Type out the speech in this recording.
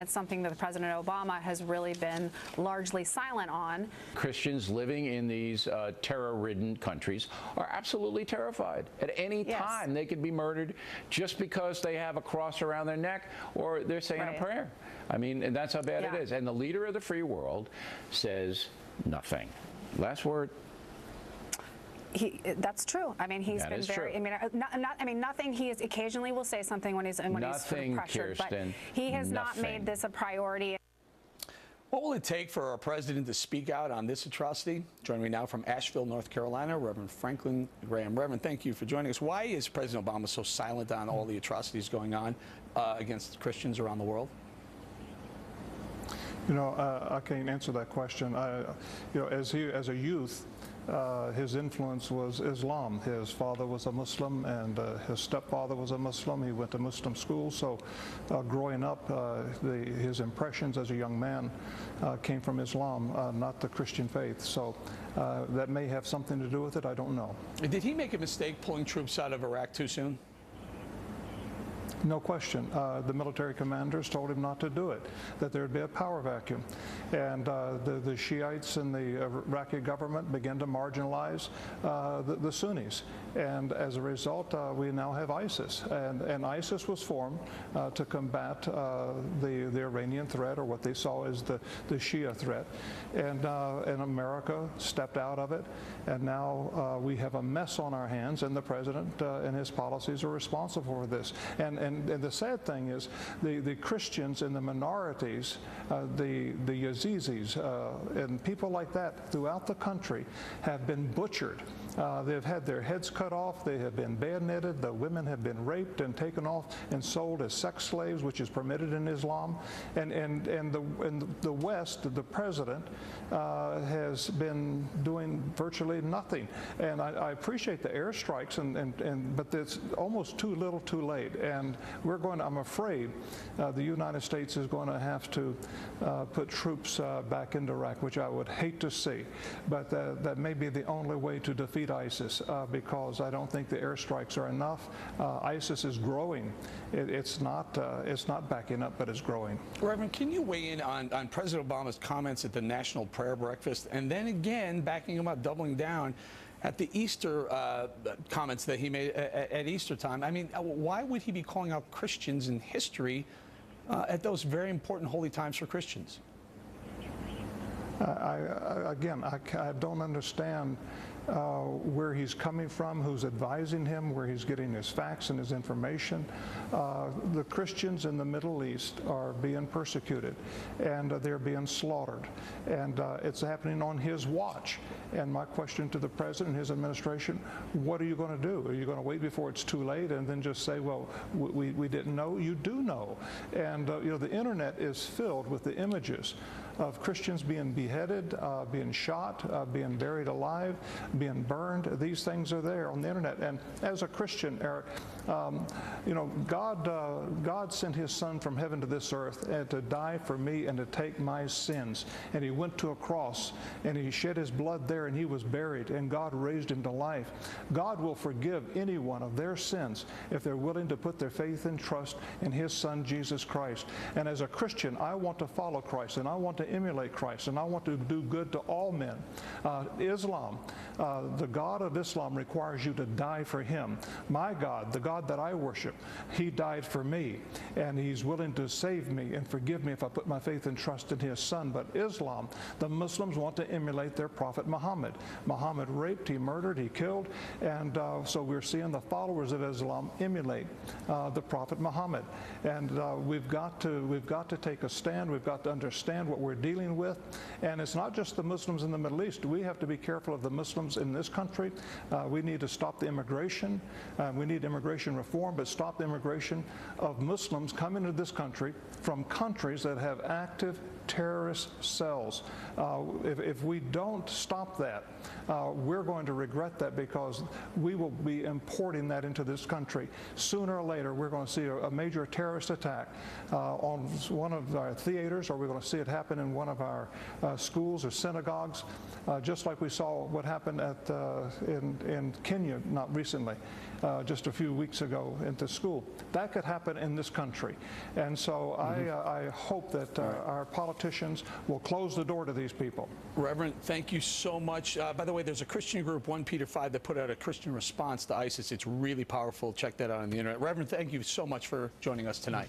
It's something that President Obama has really been largely silent on. Christians living in these terror-ridden countries are absolutely terrified. At any time, they could be murdered just because they have a cross around their neck or they're saying a prayer. I mean, and that's how bad it is. And the leader of the free world says nothing. Last word. That's true. I mean, he's been very. I mean, nothing. He is occasionally will say something when he's sort of pressured, Kirsten, but he has not made this a priority. What will it take for our president to speak out on this atrocity? Joining me now from Asheville, North Carolina, Reverend Franklin Graham. Reverend, thank you for joining us. Why is President Obama so silent on all the atrocities going on against Christians around the world? You know, I can't answer that question. You know, as a youth, his influence was Islam. His father was a Muslim, and his stepfather was a Muslim. He went to Muslim school. So, growing up, his impressions as a young man came from Islam, not the Christian faith. So, that may have something to do with it. I don't know. Did he make a mistake pulling troops out of Iraq too soon? No question. The military commanders told him not to do it, that there would be a power vacuum. And the Shiites in the Iraqi government began to marginalize the Sunnis. And as a result, we now have ISIS. And ISIS was formed to combat the Iranian threat, or what they saw as the Shia threat. And America stepped out of it. And now we have a mess on our hands, and the president and his policies are responsible for this. And the sad thing is the Christians and the minorities, the Yazidis and people like that throughout the country have been butchered. They've had their heads cut off. They have been bayoneted. The women have been raped and taken off and sold as sex slaves, which is permitted in Islam. And the West, the president, has been doing virtually nothing. And I appreciate the airstrikes, but it's almost too little, too late. And I'm afraid, the United States is going to have to put troops back into Iraq, which I would hate to see. But that may be the only way to defeat ISIS, because I don't think the airstrikes are enough. ISIS is growing. It's not backing up, but it's growing. Reverend, can you weigh in on President Obama's comments at the National Prayer Breakfast, and then again backing him up, doubling down at the Easter comments that he made at Easter time? I mean, why would he be calling out Christians in history at those very important holy times for Christians? I don't understand where he's coming from, who's advising him, where he's getting his facts and his information. The Christians in the Middle East are being persecuted, and they're being slaughtered, and it's happening on his watch. And my question to the president and his administration: what are you going to do? Are you going to wait before it's too late and then just say, well, we didn't know? You do know. And you know, the internet is filled with the images of Christians being beheaded, being shot, being buried alive, being burned. These things are there on the internet. And as a Christian, Eric, you know, God sent his son from heaven to this earth and to die for me and to take my sins. And he went to a cross and he shed his blood there, and he was buried, and God raised him to life. God will forgive anyone of their sins if they're willing to put their faith and trust in his son, Jesus Christ. And as a Christian, I want to follow Christ, and I want to emulate Christ, and I want to do good to all men. Islam, the God of Islam requires you to die for him. My God, the God that I worship, he died for me, and he's willing to save me and forgive me if I put my faith and trust in his son. But Islam, the Muslims want to emulate their prophet Muhammad. Muhammad raped, he murdered, he killed, and so we're seeing the followers of Islam emulate the prophet Muhammad. And we've got to take a stand. We've got to understand what we're dealing with. And it's not just the Muslims in the Middle East. We have to be careful of the Muslims in this country. We need to stop the immigration. We need immigration reform, but stop the immigration of Muslims coming into this country from countries that have active terrorist cells. If we don't stop that, we're going to regret that, because we will be importing that into this country. Sooner or later, we're going to see a major terrorist attack on one of our theaters, or we're going to see it happen in one of our schools or synagogues, just like we saw what happened in Kenya not recently, just a few weeks ago into school. That could happen in this country. And so I hope that our politicians will close the door to these people. Reverend, thank you so much. By the way, there's a Christian group, 1 Peter 5, that put out a Christian response to ISIS. It's really powerful. Check that out on the internet. Reverend, thank you so much for joining us tonight.